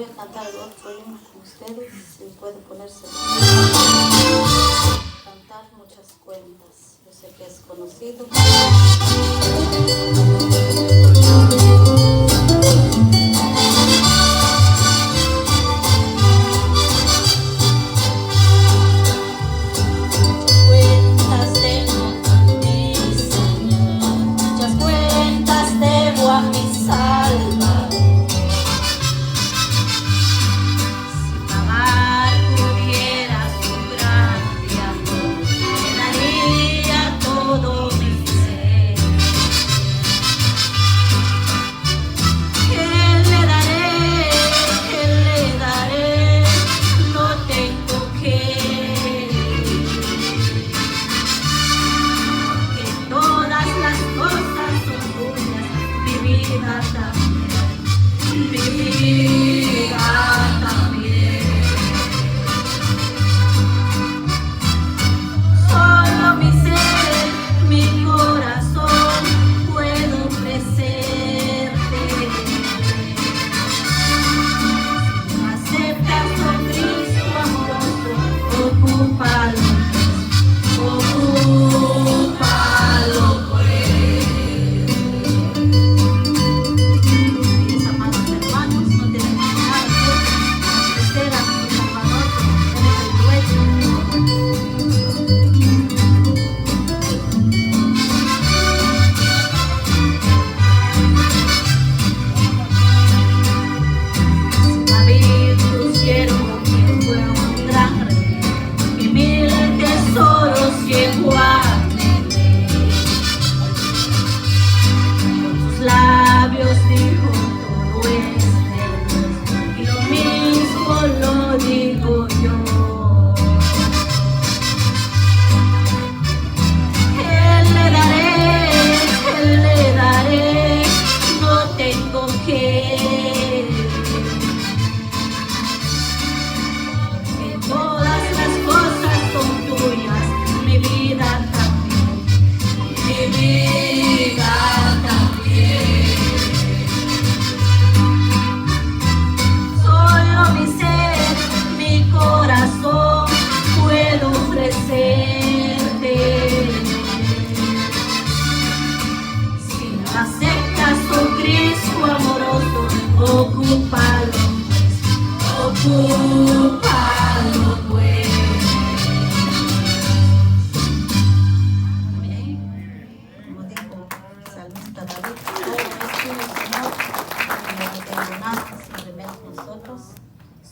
Voy a cantar otro himno con ustedes, si puede ponerse. Cantar muchas cuentas, yo sé que es conocido.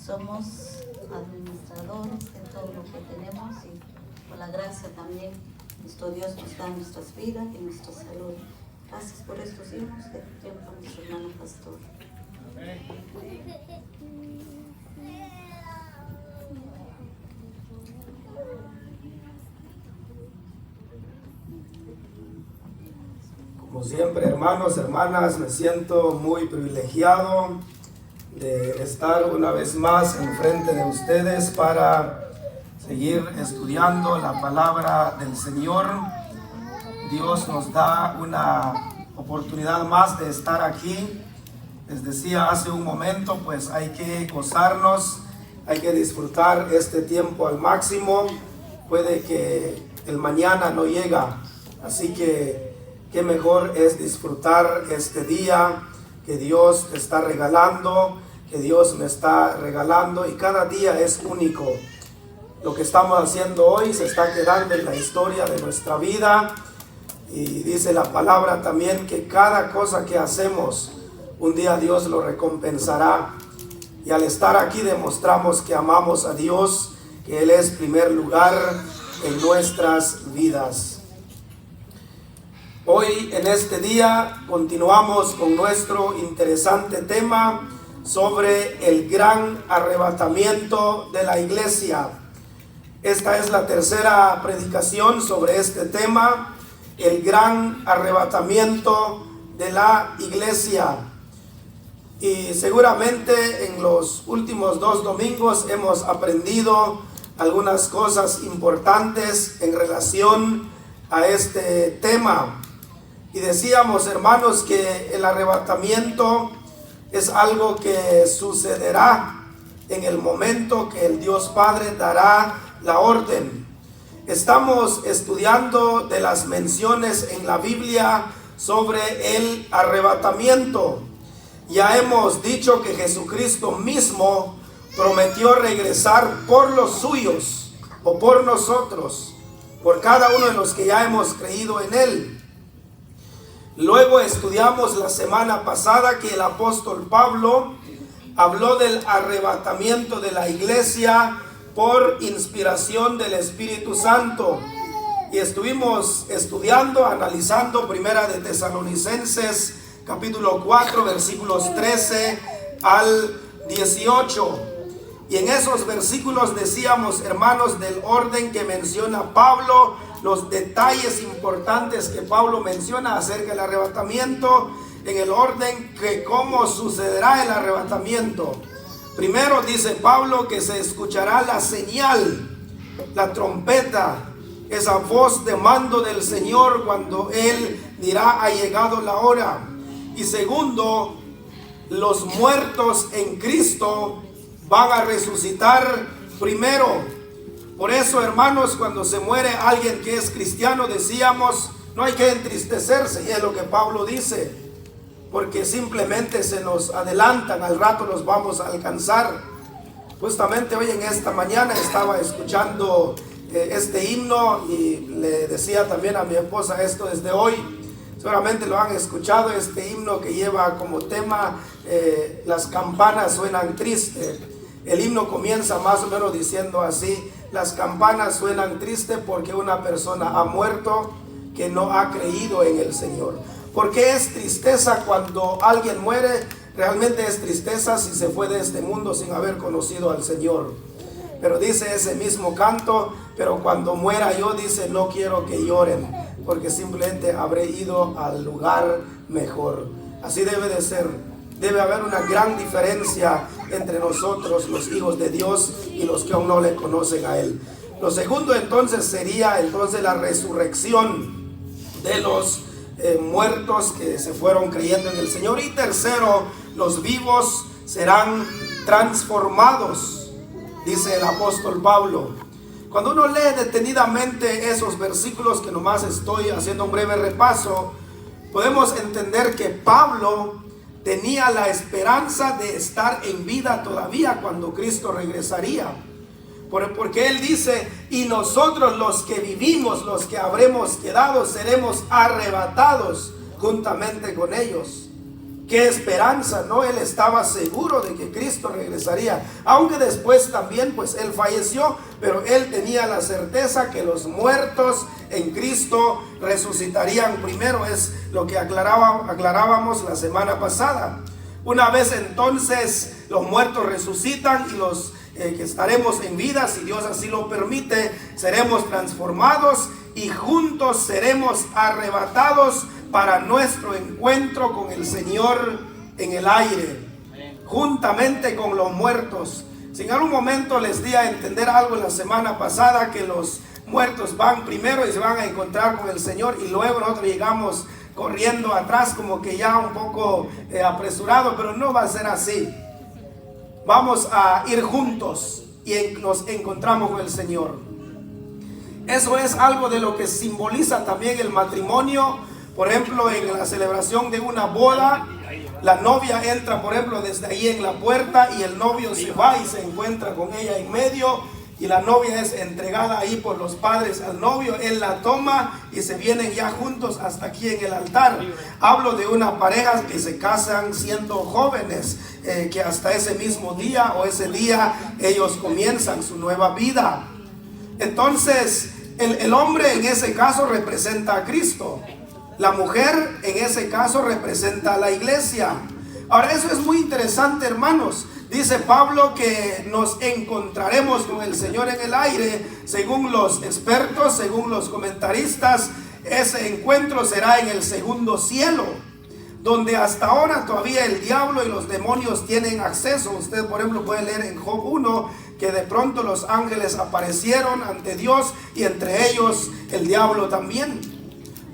Somos administradores de todo lo que tenemos y por la gracia también nuestro Dios nos da nuestras vidas y nuestra salud. Gracias por estos hijos de tiempo a nuestro hermano pastor. Como siempre, hermanos, hermanas, me siento muy privilegiado de estar una vez más enfrente de ustedes para seguir estudiando la palabra del Señor. Dios nos da una oportunidad más de estar aquí. Les decía hace un momento, pues hay que gozarnos, hay que disfrutar este tiempo al máximo. Puede que el mañana no llega, así que qué mejor es disfrutar este día que Dios te está regalando, que Dios me está regalando, y cada día es único. Lo que estamos haciendo hoy se está quedando en la historia de nuestra vida, y dice la palabra también que cada cosa que hacemos, un día Dios lo recompensará. Y al estar aquí demostramos que amamos a Dios, que Él es primer lugar en nuestras vidas. Hoy en este día continuamos con nuestro interesante tema sobre el gran arrebatamiento de la iglesia. Esta es la tercera predicación sobre este tema, el gran arrebatamiento de la iglesia. Y seguramente en los últimos 2 domingos hemos aprendido algunas cosas importantes en relación a este tema. Y decíamos, hermanos, que el arrebatamiento es algo que sucederá en el momento que el Dios Padre dará la orden. Estamos estudiando de las menciones en la Biblia sobre el arrebatamiento. Ya hemos dicho que Jesucristo mismo prometió regresar por los suyos o por nosotros, por cada uno de los que ya hemos creído en Él. Luego estudiamos la semana pasada que el apóstol Pablo habló del arrebatamiento de la iglesia por inspiración del Espíritu Santo. Y estuvimos estudiando, analizando Primera de Tesalonicenses, capítulo 4, versículos 13 al 18. Y en esos versículos decíamos, hermanos, del orden que menciona Pablo, los detalles importantes que Pablo menciona acerca del arrebatamiento, en el orden que cómo sucederá el arrebatamiento. Primero dice Pablo que se escuchará la señal, la trompeta, esa voz de mando del Señor cuando Él dirá ha llegado la hora. Y segundo, los muertos en Cristo van a resucitar primero. Por eso, hermanos, cuando se muere alguien que es cristiano, decíamos, no hay que entristecerse, y es lo que Pablo dice, porque simplemente se nos adelantan, al rato los vamos a alcanzar. Justamente hoy en esta mañana estaba escuchando este himno y le decía también a mi esposa esto desde hoy. Seguramente lo han escuchado, este himno que lleva como tema las campanas suenan triste. El himno comienza más o menos diciendo así: las campanas suenan triste porque una persona ha muerto que no ha creído en el Señor. ¿Por qué es tristeza cuando alguien muere? Realmente es tristeza si se fue de este mundo sin haber conocido al Señor. Pero dice ese mismo canto, pero cuando muera yo, dice, no quiero que lloren, porque simplemente habré ido al lugar mejor. Así debe de ser. Debe haber una gran diferencia entre nosotros, los hijos de Dios, y los que aún no le conocen a Él. Lo segundo entonces sería la resurrección de los muertos que se fueron creyendo en el Señor. Y tercero, los vivos serán transformados, dice el apóstol Pablo. Cuando uno lee detenidamente esos versículos, que nomás estoy haciendo un breve repaso, podemos entender que Pablo tenía la esperanza de estar en vida todavía cuando Cristo regresaría. Porque él dice, y nosotros los que vivimos, los que habremos quedado, seremos arrebatados juntamente con ellos. Qué esperanza, ¿no? Él estaba seguro de que Cristo regresaría, aunque después también pues él falleció, pero él tenía la certeza que los muertos en Cristo resucitarían primero. Es lo que aclarábamos la semana pasada. Una vez entonces los muertos resucitan y los que estaremos en vida, si Dios así lo permite, seremos transformados y juntos seremos arrebatados para nuestro encuentro con el Señor en el aire, juntamente con los muertos. Si en algún momento les di a entender algo la semana pasada, que los muertos van primero y se van a encontrar con el Señor, y luego nosotros llegamos corriendo atrás como que ya un poco apresurado, pero no va a ser así. Vamos a ir juntos y nos encontramos con el Señor. Eso es algo de lo que simboliza también el matrimonio. Por ejemplo, en la celebración de una boda, la novia entra, por ejemplo, desde ahí en la puerta, y el novio se va y se encuentra con ella en medio, y la novia es entregada ahí por los padres al novio. Él la toma y se vienen ya juntos hasta aquí en el altar. Hablo de una pareja que se casan siendo jóvenes, que hasta ese mismo día o ese día ellos comienzan su nueva vida. Entonces el hombre en ese caso representa a Cristo. La mujer en ese caso representa a la iglesia. Ahora, eso es muy interesante, hermanos. Dice Pablo que nos encontraremos con el Señor en el aire. Según los expertos, según los comentaristas, ese encuentro será en el segundo cielo, donde hasta ahora todavía el diablo y los demonios tienen acceso. Usted, por ejemplo, puede leer en Job 1 que de pronto los ángeles aparecieron ante Dios, y entre ellos el diablo también.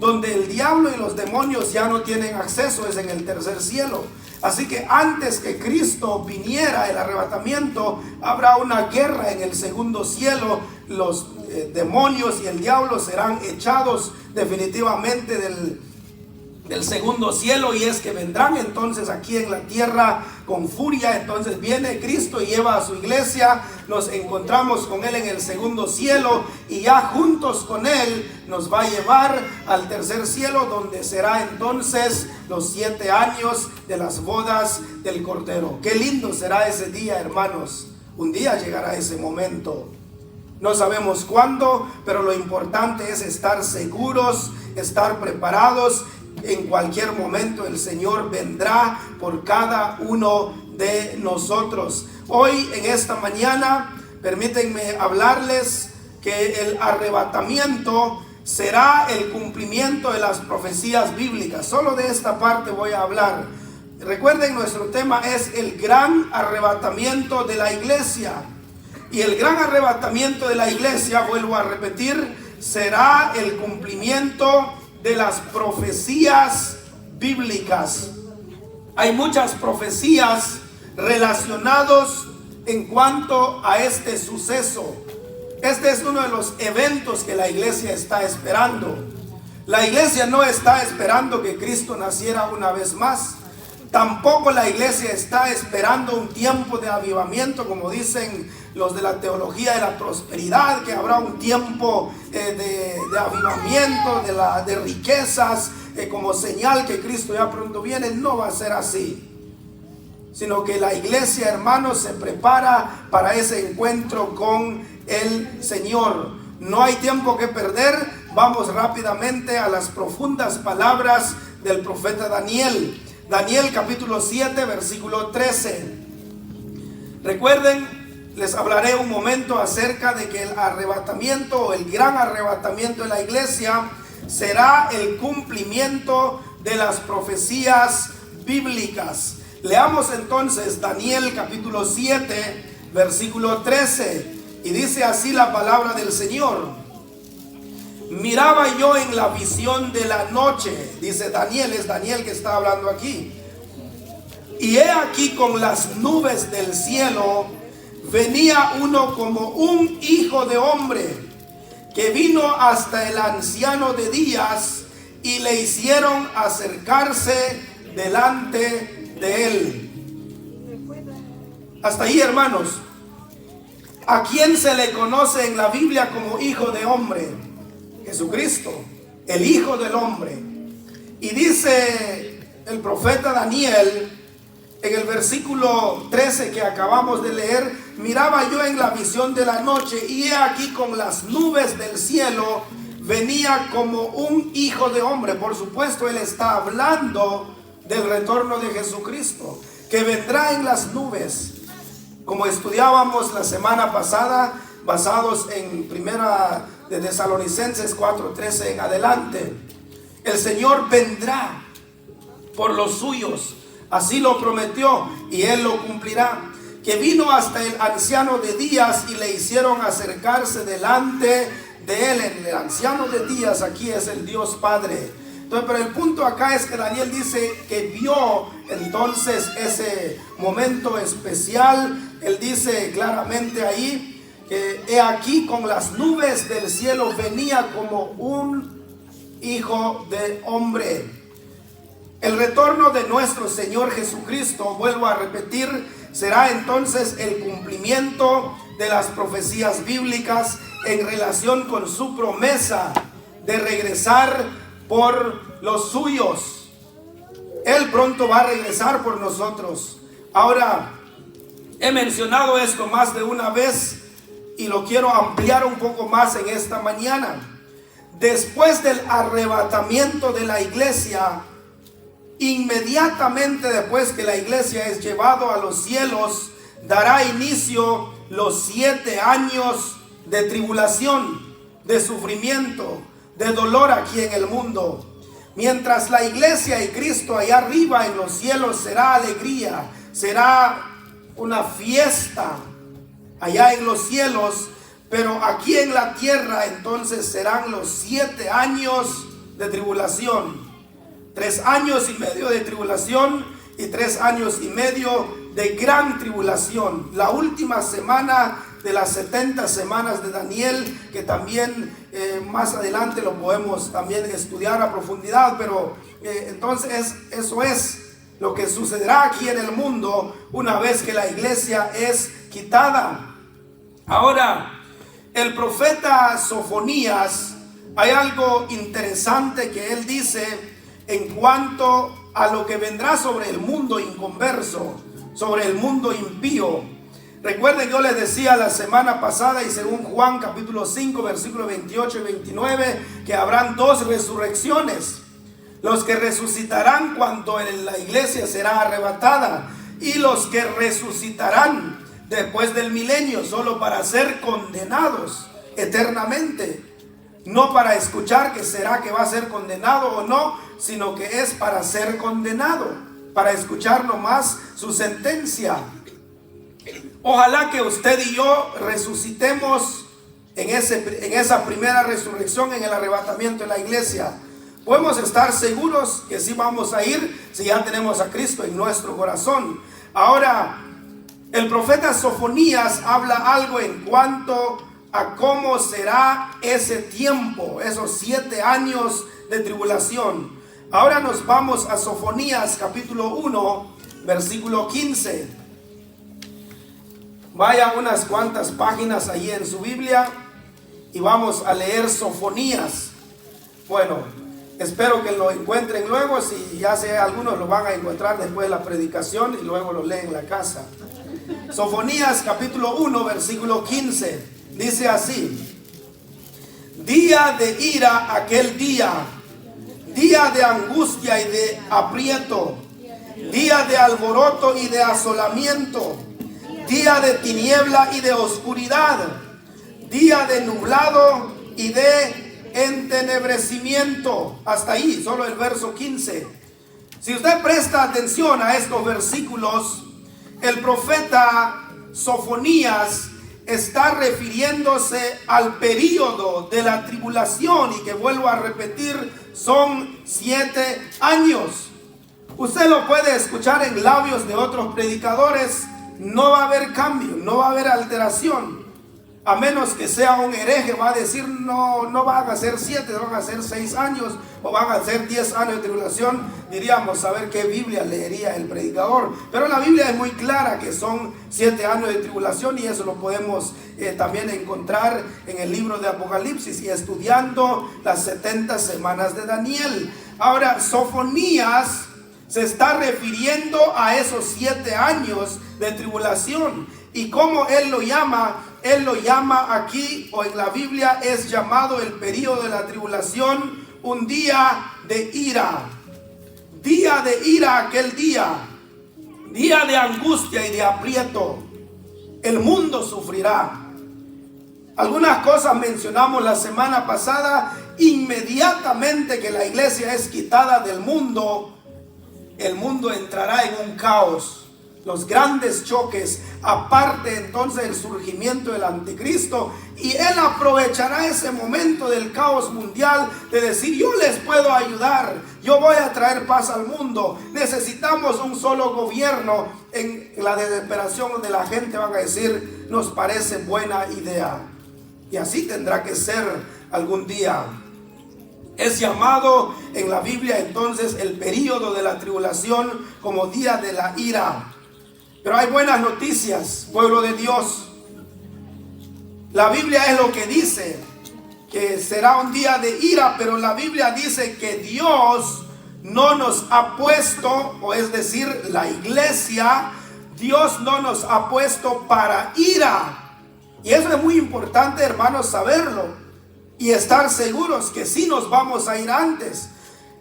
Donde el diablo y los demonios ya no tienen acceso es en el tercer cielo. Así que antes que Cristo viniera, el arrebatamiento, habrá una guerra en el segundo cielo. Los demonios y el diablo serán echados definitivamente del segundo cielo, y es que vendrán entonces aquí en la tierra con furia. Entonces viene Cristo y lleva a su iglesia, nos encontramos con Él en el segundo cielo, y ya juntos con Él nos va a llevar al tercer cielo, donde será entonces los 7 años de las bodas del Cordero. Qué lindo será ese día, hermanos. Un día llegará ese momento. No sabemos cuándo, pero lo importante es estar seguros, estar preparados. En cualquier momento el Señor vendrá por cada uno de nosotros. Hoy, en esta mañana, permítanme hablarles que el arrebatamiento será el cumplimiento de las profecías bíblicas. Solo de esta parte voy a hablar. Recuerden, nuestro tema es el gran arrebatamiento de la iglesia. Y el gran arrebatamiento de la iglesia, vuelvo a repetir, será el cumplimiento de las profecías bíblicas. Hay muchas profecías relacionadas en cuanto a este suceso. Este es uno de los eventos que la iglesia está esperando. La iglesia no está esperando que Cristo naciera una vez más. Tampoco la iglesia está esperando un tiempo de avivamiento, como dicen los de la teología de la prosperidad, que habrá un tiempo de avivamiento, de riquezas, como señal que Cristo ya pronto viene. No va a ser así, sino que la iglesia, hermanos, se prepara para ese encuentro con el Señor. No hay tiempo que perder. Vamos rápidamente a las profundas palabras del profeta Daniel. Daniel capítulo 7, versículo 13. Recuerden, les hablaré un momento acerca de que el arrebatamiento, o el gran arrebatamiento de la iglesia, será el cumplimiento de las profecías bíblicas. Leamos entonces Daniel capítulo 7, versículo 13. Y dice así la palabra del Señor: miraba yo en la visión de la noche, dice Daniel, es Daniel que está hablando aquí, y he aquí con las nubes del cielo venía uno como un hijo de hombre, que vino hasta el anciano de días, y le hicieron acercarse delante de él. Hasta ahí, hermanos. ¿A quién se le conoce en la Biblia como hijo de hombre? Jesucristo, el Hijo del Hombre. Y dice el profeta Daniel en el versículo 13 que acabamos de leer: miraba yo en la visión de la noche, y he aquí con las nubes del cielo venía como un hijo de hombre. Por supuesto, él está hablando del retorno de Jesucristo, que vendrá en las nubes. Como estudiábamos la semana pasada, basados en Primera de Tesalonicenses 4:13 en adelante, el Señor vendrá por los suyos, así lo prometió, y Él lo cumplirá. Que vino hasta el anciano de días, y le hicieron acercarse delante de Él. El anciano de días aquí es el Dios Padre. Entonces, pero el punto acá es que Daniel dice que vio entonces ese momento especial. Él dice claramente ahí que he aquí con las nubes del cielo venía como un hijo de hombre. El retorno de nuestro Señor Jesucristo, vuelvo a repetir, será entonces el cumplimiento de las profecías bíblicas en relación con su promesa de regresar por los suyos. Él pronto va a regresar por nosotros. Ahora, he mencionado esto más de una vez y lo quiero ampliar un poco más en esta mañana. Después del arrebatamiento de la iglesia, inmediatamente después que la iglesia es llevado a los cielos, dará inicio los 7 años de tribulación, de sufrimiento, de dolor aquí en el mundo. Mientras la iglesia y Cristo allá arriba en los cielos será alegría, será una fiesta allá en los cielos, pero aquí en la tierra entonces serán los 7 años de tribulación, 3 años y medio de tribulación, y 3 años y medio de gran tribulación. La última semana de las 70 semanas de Daniel, que también más adelante lo podemos también estudiar a profundidad, pero entonces eso es lo que sucederá aquí en el mundo una vez que la iglesia es quitada. Ahora, el profeta Sofonías, hay algo interesante que él dice en cuanto a lo que vendrá sobre el mundo inconverso, sobre el mundo impío. Recuerden que yo les decía la semana pasada, y según Juan capítulo 5 versículos 28 y 29, que habrán 2 resurrecciones: los que resucitarán cuando la iglesia será arrebatada, y los que resucitarán después del milenio, solo para ser condenados eternamente, no para escuchar que será que va a ser condenado o no, sino que es para ser condenado, para escuchar nomás su sentencia. Ojalá que usted y yo resucitemos en esa primera resurrección, en el arrebatamiento de la iglesia. Podemos estar seguros que sí vamos a ir si ya tenemos a Cristo en nuestro corazón. Ahora, el profeta Sofonías habla algo en cuanto a cómo será ese tiempo, esos 7 años de tribulación. Ahora nos vamos a Sofonías capítulo 1, versículo 15. Vaya unas cuantas páginas allí en su Biblia y vamos a leer Sofonías. Bueno, espero que lo encuentren luego. Si ya sé, algunos lo van a encontrar después de la predicación y luego lo leen en la casa. Sofonías capítulo 1 versículo 15 dice así: día de ira aquel día, día de angustia y de aprieto, día de alboroto y de asolamiento, día de tiniebla y de oscuridad, día de nublado y de entenebrecimiento. Hasta ahí, solo el verso 15. Si usted presta atención a estos versículos, el profeta Sofonías está refiriéndose al período de la tribulación, y que vuelvo a repetir, son 7 años. Usted lo puede escuchar en labios de otros predicadores. No va a haber cambio, no va a haber alteración, a menos que sea un hereje. Va a decir no van a ser 7, van a ser 6 años, o van a ser 10 años de tribulación. Diríamos, a ver qué Biblia leería el predicador. Pero la Biblia es muy clara que son 7 años de tribulación, y eso lo podemos también encontrar en el libro de Apocalipsis y estudiando las 70 semanas de Daniel. Ahora, Sofonías se está refiriendo a esos 7 años de tribulación. ¿Y cómo él lo llama? Él lo llama aquí, o en la Biblia es llamado el periodo de la tribulación, un día de ira. Día de ira aquel día, día de angustia y de aprieto. El mundo sufrirá. Algunas cosas mencionamos la semana pasada. Inmediatamente que la iglesia es quitada del mundo, el mundo entrará en un caos. Los grandes choques, aparte entonces el surgimiento del anticristo, y él aprovechará ese momento del caos mundial de decir: yo les puedo ayudar, yo voy a traer paz al mundo. Necesitamos un solo gobierno. En la desesperación de la gente van a decir: nos parece buena idea. Y así tendrá que ser algún día. Es llamado en la Biblia entonces el período de la tribulación como día de la ira. Pero hay buenas noticias, pueblo de Dios. La Biblia es lo que dice, que será un día de ira, pero la Biblia dice que Dios no nos ha puesto, o es decir, la iglesia, Dios no nos ha puesto para ira. Y eso es muy importante, hermanos, saberlo y estar seguros que sí nos vamos a ir antes.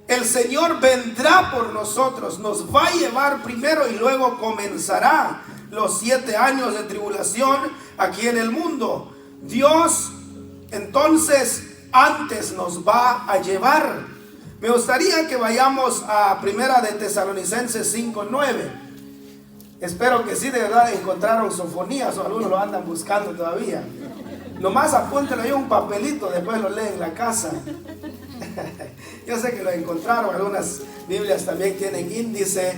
El Señor vendrá por nosotros, nos va a llevar primero y luego comenzará los 7 años de tribulación aquí en el mundo. Dios entonces antes nos va a llevar. Me gustaría que vayamos a Primera de Tesalonicenses 5:9. Espero que sí, de verdad encontraron Sofonías, o algunos lo andan buscando todavía. Nomás apúntenlo ahí un papelito, después lo leen en la casa. Yo sé que lo encontraron. Algunas Biblias también tienen índice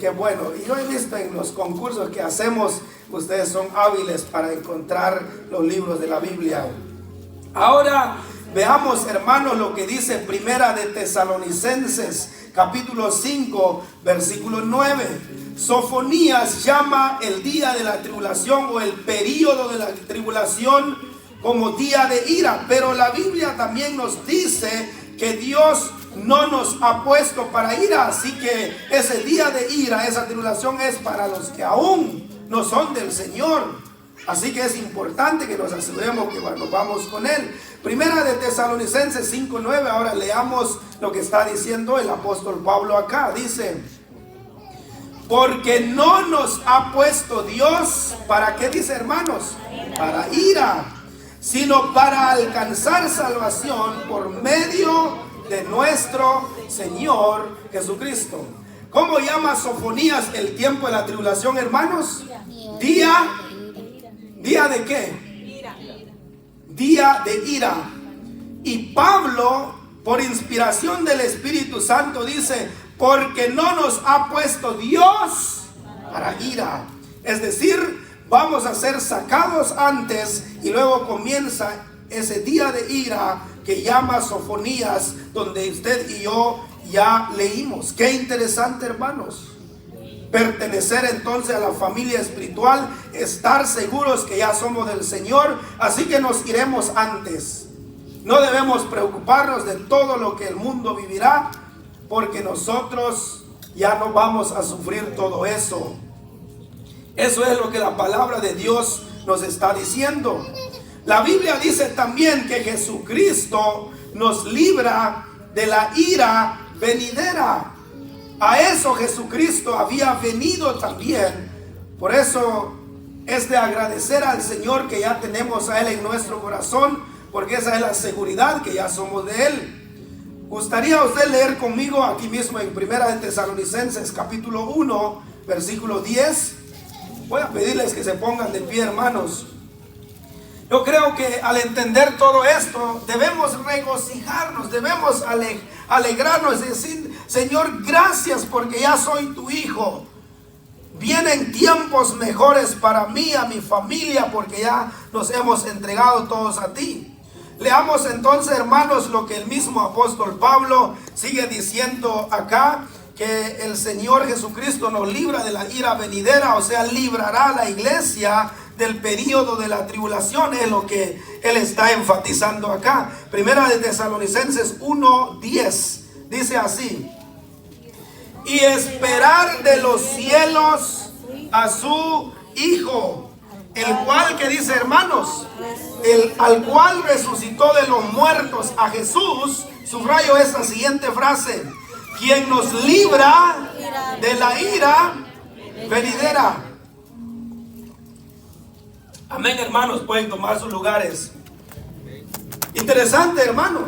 qué bueno. Y yo he visto en los concursos que hacemos, ustedes son hábiles para encontrar los libros de la Biblia. Ahora veamos, hermanos, lo que dice Primera de Tesalonicenses, capítulo 5, versículo 9. Sofonías llama el día de la tribulación o el período de la tribulación como día de ira, pero la Biblia también nos dice que Dios no nos ha puesto para ira, así que ese día de ira, esa tribulación es para los que aún no son del Señor. Así que es importante que nos aseguremos que nos vamos con Él. Primera de Tesalonicenses 5:9, ahora leamos lo que está diciendo el apóstol Pablo acá. Dice: porque no nos ha puesto Dios, ¿para qué dice, hermanos? Para ira, sino para alcanzar salvación por medio de nuestro Señor Jesucristo. ¿Cómo llama Sofonías el tiempo de la tribulación, hermanos? ¿Día de qué? Día de ira. Y Pablo, por inspiración del Espíritu Santo, dice: porque no nos ha puesto Dios para ira. Es decir, vamos a ser sacados antes y luego comienza ese día de ira que llama Sofonías, donde usted y yo ya leímos. Qué interesante, hermanos. Pertenecer entonces a la familia espiritual, estar seguros que ya somos del Señor, así que nos iremos antes. No debemos preocuparnos de todo lo que el mundo vivirá, porque nosotros ya no vamos a sufrir todo eso. Eso es lo que la palabra de Dios nos está diciendo. La Biblia dice también que Jesucristo nos libra de la ira venidera. A eso Jesucristo había venido también. Por eso es de agradecer al Señor que ya tenemos a Él en nuestro corazón, porque esa es la seguridad que ya somos de Él. ¿Gustaría usted leer conmigo aquí mismo en Primera de Tesalonicenses capítulo 1, versículo 10? Voy a pedirles que se pongan de pie, hermanos. Yo creo que al entender todo esto debemos regocijarnos, debemos alegrarnos y decir: Señor, gracias porque ya soy tu hijo. Vienen tiempos mejores para mí, a mi familia, porque ya nos hemos entregado todos a ti. Leamos entonces, hermanos, lo que el mismo apóstol Pablo sigue diciendo acá, que el Señor Jesucristo nos libra de la ira venidera, o sea, librará a la iglesia del período de la tribulación, es lo que él está enfatizando acá. Primera de Tesalonicenses 1:10 dice así: y esperar de los cielos a su Hijo, el cual, que dice, hermanos, al cual resucitó de los muertos, a Jesús. Subrayo esta siguiente frase: quien nos libra de la ira venidera. Amén, hermanos, pueden tomar sus lugares. Interesante, hermano.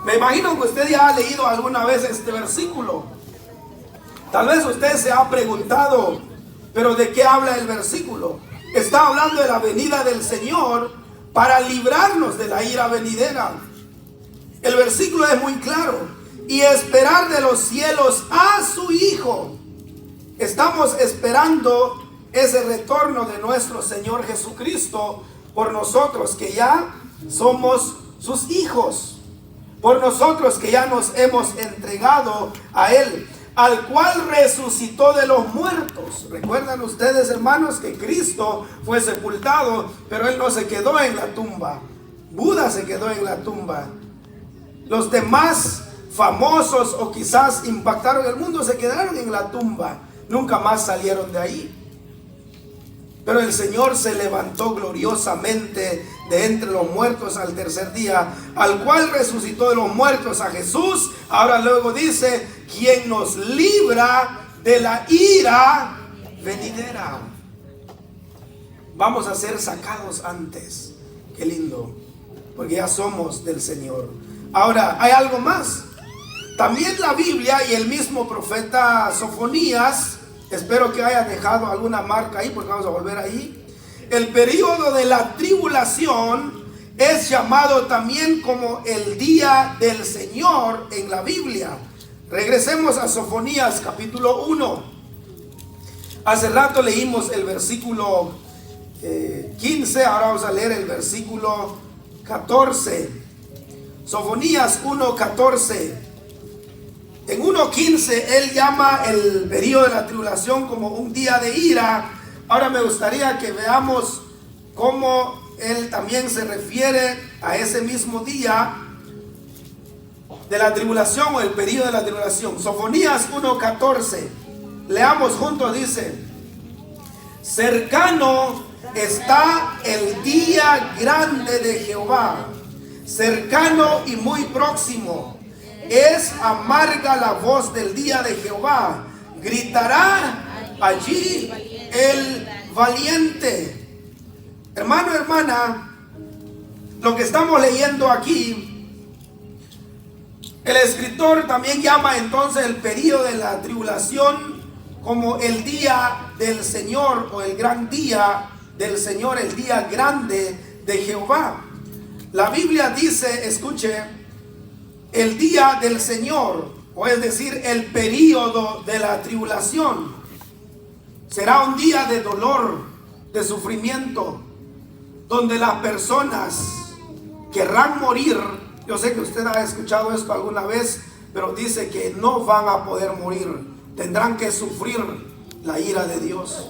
Me imagino que usted ya ha leído alguna vez este versículo. Tal vez usted se ha preguntado: ¿pero de qué habla el versículo? Está hablando de la venida del Señor para librarnos de la ira venidera. El versículo es muy claro: y esperar de los cielos a su Hijo. Estamos esperando ese retorno de nuestro Señor Jesucristo por nosotros que ya somos sus hijos, por nosotros que ya nos hemos entregado a Él, al cual resucitó de los muertos. Recuerdan ustedes, hermanos, que Cristo fue sepultado, pero Él no se quedó en la tumba. Buda se quedó en la tumba. Los demás famosos o quizás impactaron el mundo se quedaron en la tumba, nunca más salieron de ahí. Pero el Señor se levantó gloriosamente de entre los muertos al tercer día, al cual resucitó de los muertos a Jesús. Ahora luego dice: quien nos libra de la ira venidera. Vamos a ser sacados antes. Qué lindo, porque ya somos del Señor. Ahora, hay algo más. También la Biblia y el mismo profeta Sofonías, espero que haya dejado alguna marca ahí, porque vamos a volver ahí. El período de la tribulación es llamado también como el día del Señor en la Biblia. Regresemos a Sofonías capítulo 1. Hace rato leímos el versículo 15, ahora vamos a leer el versículo 14. Sofonías 1:14. En 1:15 él llama el periodo de la tribulación como un día de ira. Ahora me gustaría que veamos cómo él también se refiere a ese mismo día de la tribulación o el periodo de la tribulación. Sofonías 1:14. Leamos juntos, dice: cercano está el día grande de Jehová, cercano y muy próximo. Es amarga la voz del día de Jehová, gritará allí el valiente. Hermano, hermana, lo que estamos leyendo aquí, el escritor también llama entonces el periodo de la tribulación como el día del Señor, o el gran día del Señor, el día grande de Jehová. La Biblia dice, escuche, el día del Señor, o es decir, el periodo de la tribulación, será un día de dolor, de sufrimiento, donde las personas querrán morir. Yo sé que usted ha escuchado esto alguna vez, pero dice que no van a poder morir, tendrán que sufrir la ira de Dios.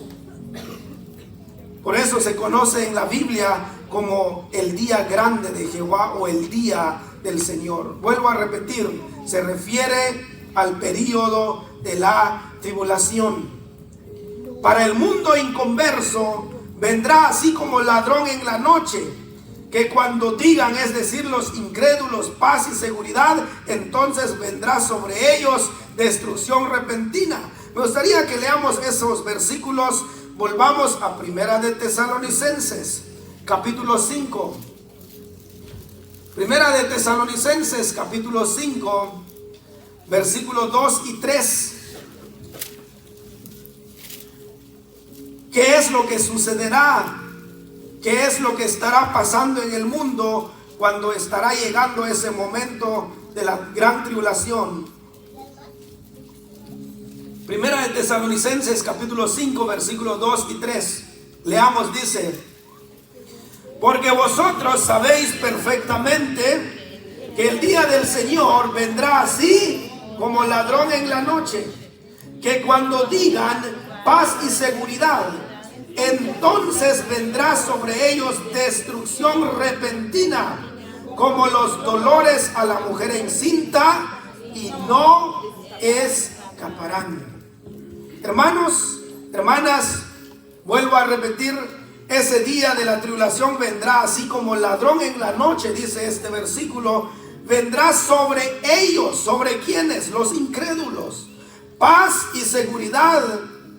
Por eso se conoce en la Biblia como el día grande de Jehová, o el día del Señor. Vuelvo a repetir, se refiere al periodo de la tribulación. Para el mundo inconverso vendrá así como ladrón en la noche, que cuando digan, es decir, los incrédulos, paz y seguridad, entonces vendrá sobre ellos destrucción repentina. Me gustaría que leamos esos versículos. Volvamos a Primera de Tesalonicenses, capítulo 5. Primera de Tesalonicenses, capítulo 5, versículos 2 y 3. ¿Qué es lo que sucederá? ¿Qué es lo que estará pasando en el mundo cuando estará llegando ese momento de la gran tribulación? Primera de Tesalonicenses, capítulo 5, versículos 2 y 3. Leamos, dice: porque vosotros sabéis perfectamente que el día del Señor vendrá así como ladrón en la noche, que cuando digan paz y seguridad, entonces vendrá sobre ellos destrucción repentina, como los dolores a la mujer encinta, y no escaparán. Hermanos, hermanas, vuelvo a repetir, ese día de la tribulación vendrá así como ladrón en la noche, dice este versículo. Vendrá sobre ellos. ¿Sobre quiénes? Los incrédulos. Paz y seguridad.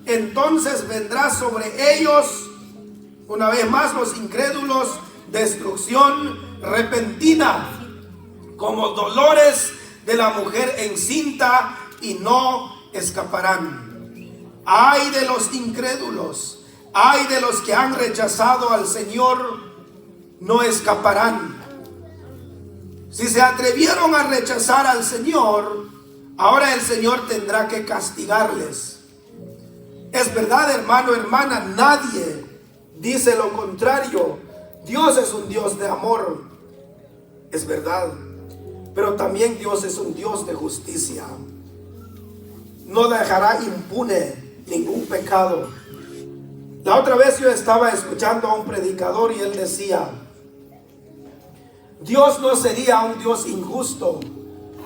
Entonces vendrá sobre ellos, una vez más, los incrédulos, destrucción repentina, como dolores de la mujer encinta, y no escaparán. Ay de los incrédulos, ay de los que han rechazado al Señor, no escaparán. Si se atrevieron a rechazar al Señor, ahora el Señor tendrá que castigarles. Es verdad, hermano, hermana, nadie dice lo contrario. Dios es un Dios de amor, es verdad, pero también Dios es un Dios de justicia. No dejará impune ningún pecado. La otra vez yo estaba escuchando a un predicador y él decía: Dios no sería un Dios injusto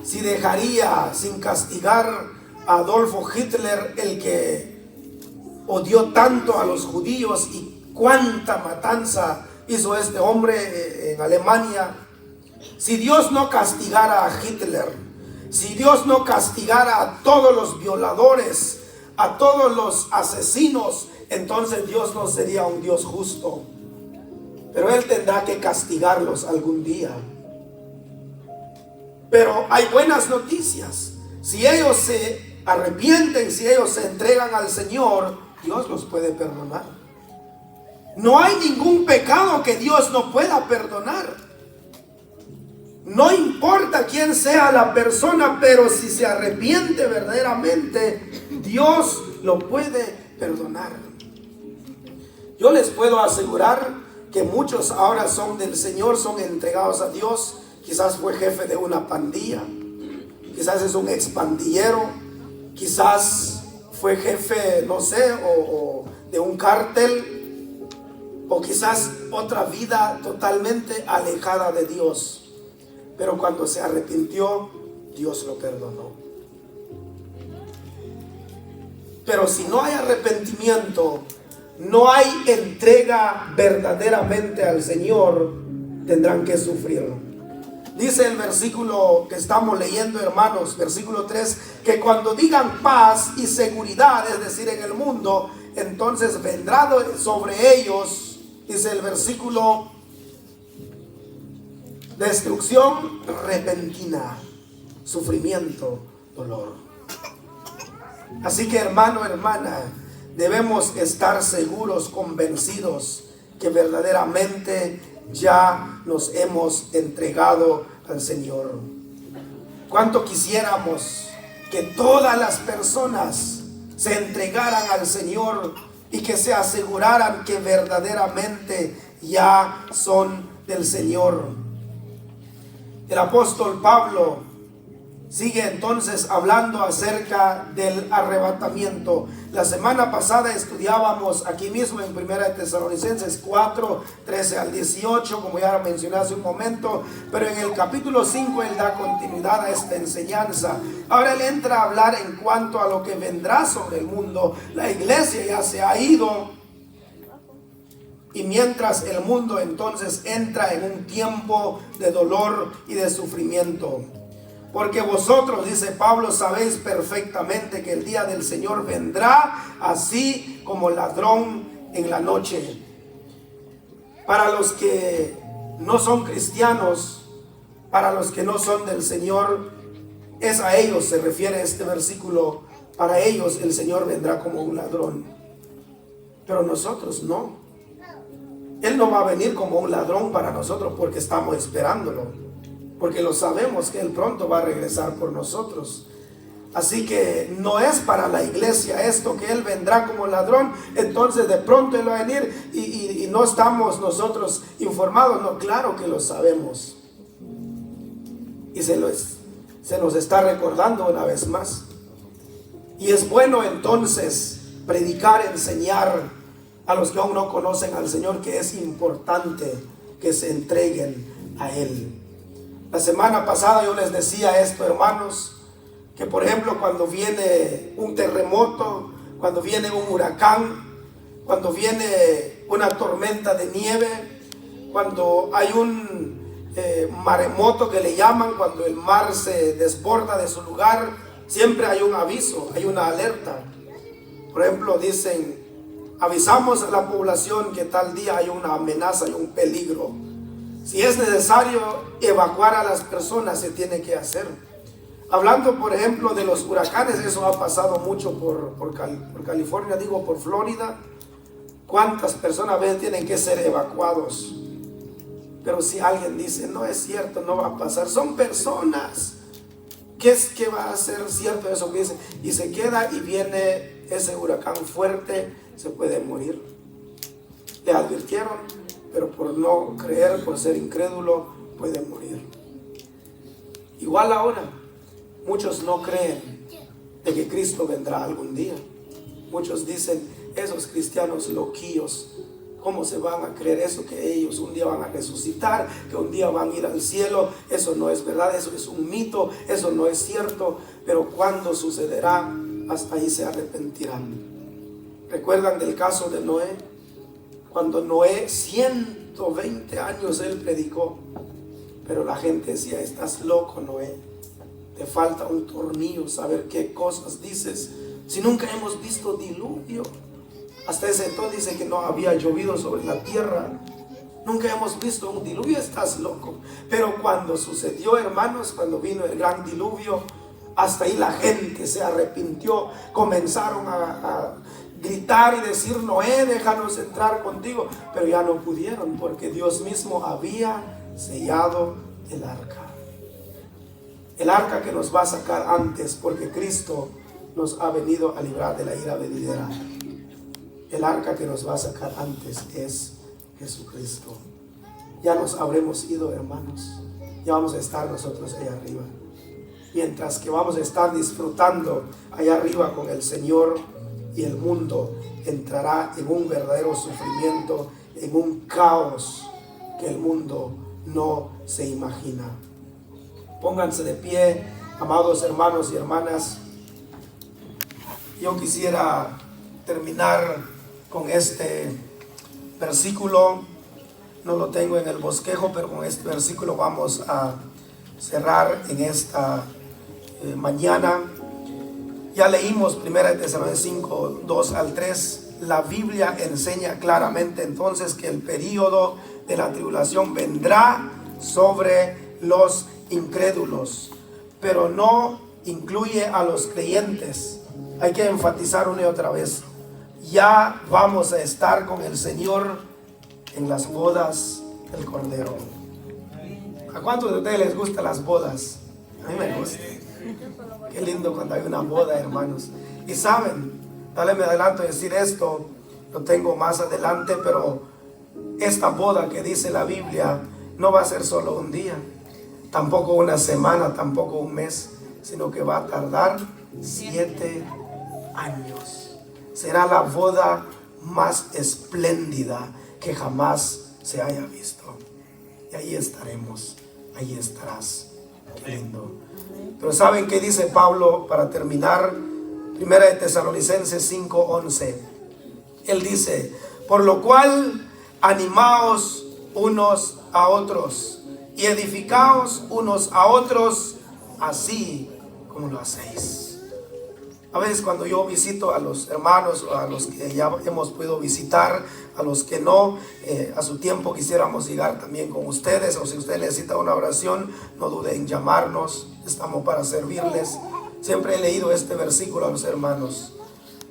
si dejaría sin castigar a Adolfo Hitler, el que odió tanto a los judíos, y cuánta matanza hizo este hombre en Alemania. Si Dios no castigara a Hitler, si Dios no castigara a todos los violadores, a todos los asesinos, entonces Dios no sería un Dios justo. Pero Él tendrá que castigarlos algún día. Pero hay buenas noticias. Si ellos se arrepienten, si ellos se entregan al Señor, Dios los puede perdonar. No hay ningún pecado que Dios no pueda perdonar. No importa quién sea la persona, pero si se arrepiente verdaderamente, Dios lo puede perdonar. Yo les puedo asegurar que muchos ahora son del Señor, son entregados a Dios. Quizás fue jefe de una pandilla, quizás es un expandillero, quizás fue jefe, no sé, o de un cártel, o quizás otra vida totalmente alejada de Dios. Pero cuando se arrepintió, Dios lo perdonó. Pero si no hay arrepentimiento, no hay entrega verdaderamente al Señor, tendrán que sufrir. Dice el versículo que estamos leyendo, hermanos, versículo 3, que cuando digan paz y seguridad, es decir, en el mundo, entonces vendrá sobre ellos, dice el versículo, destrucción repentina, sufrimiento, dolor. Así que, hermano, hermana, debemos estar seguros, convencidos que verdaderamente ya nos hemos entregado al Señor. ¿Cuánto quisiéramos que todas las personas se entregaran al Señor y que se aseguraran que verdaderamente ya son del Señor? El apóstol Pablo sigue entonces hablando acerca del arrebatamiento. La semana pasada estudiábamos aquí mismo en 1 Tesalonicenses 4, 13 al 18, como ya mencioné hace un momento, pero en el capítulo 5 él da continuidad a esta enseñanza. Ahora él entra a hablar en cuanto a lo que vendrá sobre el mundo. La iglesia ya se ha ido, y mientras el mundo entonces entra en un tiempo de dolor y de sufrimiento. Porque vosotros, dice Pablo, sabéis perfectamente que el día del Señor vendrá así como ladrón en la noche. Para los que no son cristianos, para los que no son del Señor, es a ellos se refiere este versículo. Para ellos el Señor vendrá como un ladrón. Pero nosotros no. Él no va a venir como un ladrón para nosotros porque estamos esperándolo. Porque lo sabemos que Él pronto va a regresar por nosotros. Así que no es para la iglesia esto, que Él vendrá como ladrón, entonces de pronto Él va a venir y no estamos nosotros informados. No, claro que lo sabemos. Y se nos está recordando una vez más. Y es bueno entonces predicar, enseñar a los que aún no conocen al Señor que es importante que se entreguen a Él. La semana pasada yo les decía esto, hermanos, que por ejemplo cuando viene un terremoto, cuando viene un huracán, cuando viene una tormenta de nieve, cuando hay un maremoto que le llaman, cuando el mar se desborda de su lugar, siempre hay un aviso, hay una alerta. Por ejemplo, dicen, avisamos a la población que tal día hay una amenaza, hay un peligro. Si es necesario evacuar a las personas, se tiene que hacer. Hablando, por ejemplo, de los huracanes, eso ha pasado mucho por California, digo, por Florida. ¿Cuántas personas a veces tienen que ser evacuados? Pero si alguien dice, no es cierto, no va a pasar, son personas. ¿Qué es que va a ser cierto eso que dice? Y se queda y viene ese huracán fuerte, se puede morir. Le advirtieron, pero por no creer, por ser incrédulo, puede morir. Igual ahora, muchos no creen de que Cristo vendrá algún día. Muchos dicen, esos cristianos loquillos, ¿cómo se van a creer eso? Que ellos un día van a resucitar, que un día van a ir al cielo. Eso no es verdad, eso es un mito, eso no es cierto. Pero cuando sucederá, hasta ahí se arrepentirán. ¿Recuerdan del caso de Noé? Cuando Noé, 120 años él predicó, pero la gente decía, estás loco, Noé, te falta un tornillo, saber qué cosas dices, si nunca hemos visto diluvio. Hasta ese entonces dice que no había llovido sobre la tierra, nunca hemos visto un diluvio, estás loco. Pero cuando sucedió, hermanos, cuando vino el gran diluvio, hasta ahí la gente se arrepintió, comenzaron a gritar y decir, Noé, déjanos entrar contigo, pero ya no pudieron porque Dios mismo había sellado el arca que nos va a sacar antes, porque Cristo nos ha venido a librar de la ira venidera. el arca que nos va a sacar antes es Jesucristo. Ya nos habremos ido, hermanos. Ya vamos a estar nosotros allá arriba. Mientras que vamos a estar disfrutando allá arriba con el Señor, y el mundo entrará en un verdadero sufrimiento, en un caos que el mundo no se imagina. Pónganse de pie, amados hermanos y hermanas. Yo quisiera terminar con este versículo. No lo tengo en el bosquejo, pero con este versículo vamos a cerrar en esta mañana. Ya leímos 1 Tesalonicenses 5, 2 al 3. La Biblia enseña claramente entonces que el período de la tribulación vendrá sobre los incrédulos, pero no incluye a los creyentes. Hay que enfatizar una y otra vez: ya vamos a estar con el Señor en las bodas del Cordero. ¿A cuántos de ustedes les gustan las bodas? A mí me gusta. Qué lindo cuando hay una boda, hermanos. Y saben, dale me adelanto a decir esto, lo tengo más adelante, pero esta boda que dice la Biblia no va a ser solo un día, tampoco una semana, tampoco un mes, sino que va a tardar 7 años. Será la boda más espléndida que jamás se haya visto. Y ahí estaremos, ahí estarás. Qué lindo. Pero ¿saben qué dice Pablo para terminar? 1 Tesalonicenses 5:11. Él dice: por lo cual animaos unos a otros y edificaos unos a otros, así como lo hacéis. A veces cuando yo visito a los hermanos, a los que ya hemos podido visitar, a los que no, a su tiempo quisiéramos llegar también con ustedes, o si usted necesita una oración, no dude en llamarnos, estamos para servirles. Siempre he leído este versículo a los hermanos,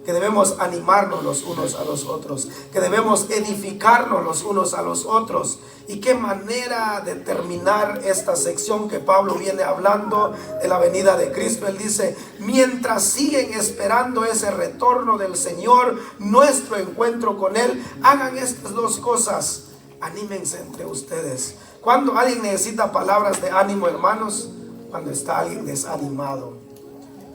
que debemos animarnos los unos a los otros, que debemos edificarnos los unos a los otros. Y qué manera de terminar esta sección que Pablo viene hablando de la venida de Cristo. Él dice: mientras siguen esperando ese retorno del Señor, nuestro encuentro con Él, hagan estas dos cosas: anímense entre ustedes. Cuando alguien necesita palabras de ánimo, hermanos, cuando está alguien desanimado,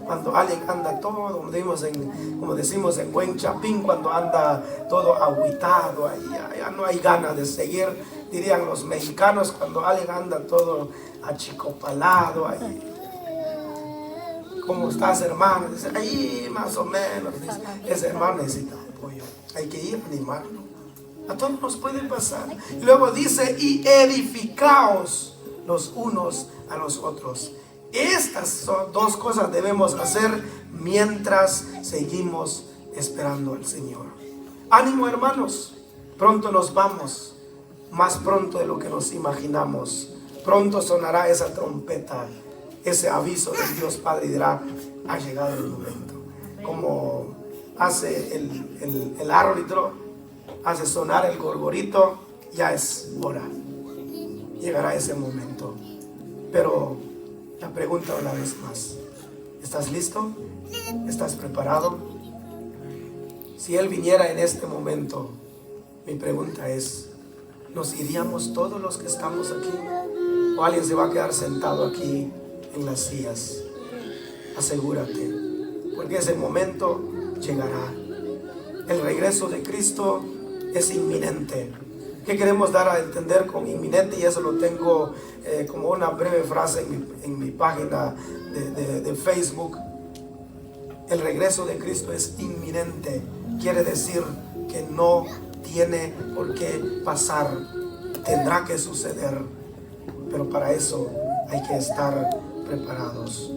cuando alguien anda todo, como decimos en buen chapín, cuando anda todo agüitado, ya no hay ganas de seguir, dirían los mexicanos, cuando alguien anda todo achicopalado, ahí. ¿Cómo estás, hermano? Dice, ahí más o menos. Dice, ese hermano necesita apoyo, hay que ir a animarlo. A todos nos puede pasar. Y luego dice: y edificaos los unos a los otros. Estas son dos cosas debemos hacer mientras seguimos esperando al Señor. Ánimo, hermanos, pronto nos vamos, más pronto de lo que nos imaginamos. Pronto sonará esa trompeta, ese aviso de Dios Padre, y dirá: ha llegado el momento. Como hace el árbitro, hace sonar el gorgorito, ya es hora. Llegará ese momento. Pero la pregunta una vez más: ¿estás listo? ¿Estás preparado? Si Él viniera en este momento, mi pregunta es: ¿nos iríamos todos los que estamos aquí? ¿O alguien se va a quedar sentado aquí en las sillas? Asegúrate, porque ese momento llegará. El regreso de Cristo es inminente. ¿Qué queremos dar a entender con inminente? Y eso lo tengo como una breve frase en mi página de Facebook. El regreso de Cristo es inminente. Quiere decir que no tiene por qué pasar. Tendrá que suceder. Pero para eso hay que estar preparados.